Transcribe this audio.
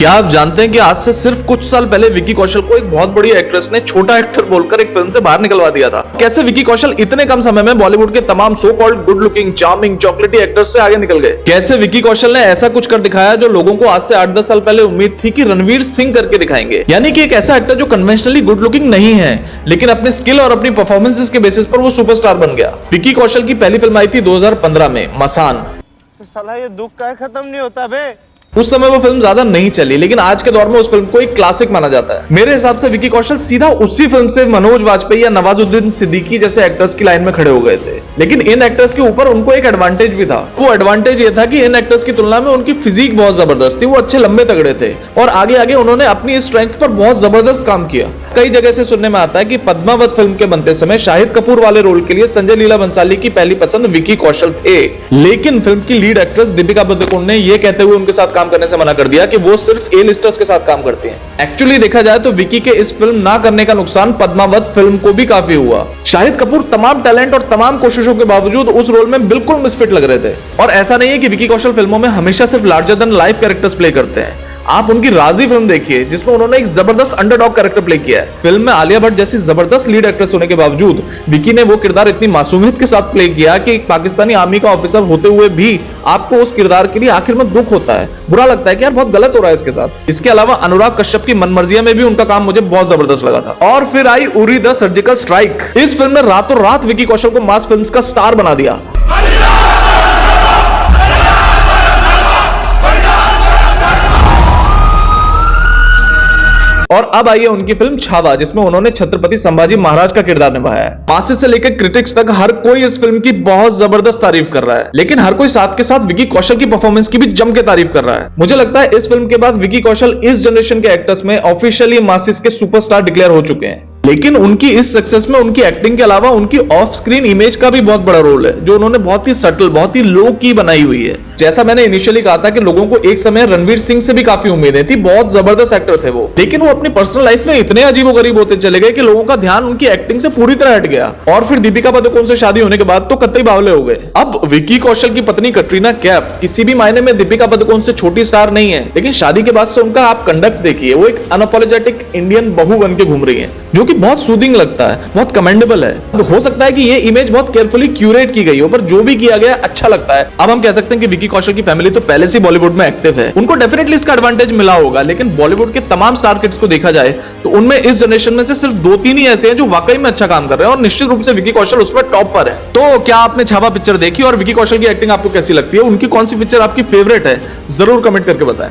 क्या आप जानते हैं कि आज से सिर्फ कुछ साल पहले विकी कौशल को एक बहुत बड़ी एक्ट्रेस ने छोटा एक्टर बोलकर एक फिल्म से बाहर निकलवा दिया था। कैसे विकी कौशल इतने कम समय में बॉलीवुड के तमाम so called good looking, charming, चॉकलेटी एक्टर्स से आगे निकल गए। कैसे विकी कौशल ने ऐसा कुछ कर दिखाया जो लोगों को आज से 8-10 साल पहले उम्मीद थी कि रणवीर सिंह करके दिखाएंगे। यानी कि एक ऐसा एक्टर जो कन्वेंशनली गुड लुकिंग नहीं है, लेकिन अपने स्किल और अपनी परफॉर्मेंसेस के बेसिस पर वो सुपरस्टार बन गया। विकी कौशल की पहली फिल्म आई थी 2015 में, मसान। साला ये दुख का खत्म नहीं होता बे। उस समय वो फिल्म ज्यादा नहीं चली, लेकिन आज के दौर में उस फिल्म को एक क्लासिक माना जाता है। मेरे हिसाब से विकी कौशल सीधा उसी फिल्म से मनोज वाजपेयी या नवाजुद्दीन सिद्दीकी जैसे एक्टर्स की लाइन में खड़े हो गए थे। लेकिन इन एक्टर्स के ऊपर उनको एक एडवांटेज भी था। वो एडवांटेज ये था कि इन एक्टर्स की तुलना में उनकी फिजिक बहुत जबरदस्त थी। वो अच्छे लंबे तगड़े थे और आगे आगे उन्होंने अपनी स्ट्रेंथ पर बहुत जबरदस्त काम किया। कई जगह से सुनने में आता है कि पद्मावत फिल्म के बनते समय शाहिद कपूर वाले रोल के लिए संजय लीला बंसाली की पहली पसंद विकी कौशल थे, लेकिन फिल्म की लीड एक्ट्रेस दीपिका पादुकोण ने यह कहते हुए उनके साथ काम करने से मना कर दिया कि वो सिर्फ ए लिस्टर्स के साथ काम करते हैं। एक्चुअली देखा जाए तो विकी के इस फिल्म ना करने का नुकसान पद्मावत फिल्म को भी काफी हुआ। शाहिद कपूर तमाम टैलेंट और तमाम कोशिशों के बावजूद उस रोल में बिल्कुल मिसफिट लग रहे थे। और ऐसा नहीं है कि विकी कौशल फिल्मों में हमेशा सिर्फ larger than life characters play करते हैं। आप उनकी राजी फिल्म देखिए, जिसमें उन्होंने एक जबरदस्त अंडरडॉग कैरेक्टर प्ले किया है। फिल्म में आलिया भट्ट जैसी जबरदस्त लीड एक्ट्रेस होने के बावजूद विकी ने वो किरदार इतनी मासूमियत के साथ प्ले किया कि एक पाकिस्तानी आर्मी का ऑफिसर होते हुए भी आपको उस किरदार के लिए आखिर में दुख होता है, बुरा लगता है कि यार बहुत गलत हो रहा है इसके साथ। इसके अलावा अनुराग कश्यप की मनमर्जिया में भी उनका काम मुझे बहुत जबरदस्त लगा था। और फिर आई उरी द सर्जिकल स्ट्राइक। इस फिल्म ने रातों रात विकी कौशल को मास फिल्म्स का स्टार बना दिया। और अब आई है उनकी फिल्म छावा, जिसमें उन्होंने छत्रपति संभाजी महाराज का किरदार निभाया है। मासेस से लेकर क्रिटिक्स तक हर कोई इस फिल्म की बहुत जबरदस्त तारीफ कर रहा है, लेकिन हर कोई साथ के साथ विकी कौशल की परफॉर्मेंस की भी जम के तारीफ कर रहा है। मुझे लगता है इस फिल्म के बाद विकी कौशल इस जनरेशन के एक्टर्स में ऑफिशियली मासेस के सुपरस्टार डिक्लेयर हो चुके हैं। लेकिन उनकी इस सक्सेस में उनकी एक्टिंग के अलावा उनकी ऑफ स्क्रीन इमेज का भी बहुत बड़ा रोल है, जो उन्होंने बहुत ही सटल, बहुत ही लो की बनाई हुई है। जैसा मैंने इनिशियली कहा था कि लोगों को एक समय रणवीर सिंह से भी काफी उम्मीदें थी, बहुत जबरदस्त एक्टर थे वो, लेकिन वो अपनी पर्सनल लाइफ में इतने अजीबोगरीब होते चले गए कि लोगों का ध्यान उनकी एक्टिंग से पूरी तरह हट गया। और फिर दीपिका पादुकोण से शादी होने के बाद तो कतई बावले हो गए। अब विकी कौशल की पत्नी कटरीना कैफ किसी भी मायने में दीपिका पादुकोण से छोटी स्टार नहीं है, लेकिन शादी के बाद से उनका आप कंडक्ट देखिए, वो एक अनअपोलोजेटिक इंडियन बहू बन के घूम रही है, जो कि बहुत सूदिंग लगता है, बहुत कमेंडेबल है। तो हो सकता है कि ये इमेज बहुत केयरफुली क्यूरेट की गई हो, पर जो भी किया गया अच्छा लगता है। अब हम कह सकते हैं कि विकी कौशल की फैमिली तो पहले से बॉलीवुड में एक्टिव है, उनको डेफिनेटली इसका एडवांटेज मिला होगा। लेकिन बॉलीवुड के तमाम स्टार किड्स को देखा जाए तो उनमें इस जनरेशन में से सिर्फ 2-3 ही ऐसे हैं जो वाकई में अच्छा काम कर रहे हैं, और निश्चित रूप से विकी कौशल उसमें टॉप पर है। तो क्या आपने छावा पिक्चर देखी और विकी कौशल की एक्टिंग आपको कैसी लगती है? उनकी कौन सी पिक्चर आपकी फेवरेट है? जरूर कमेंट करके बताएं।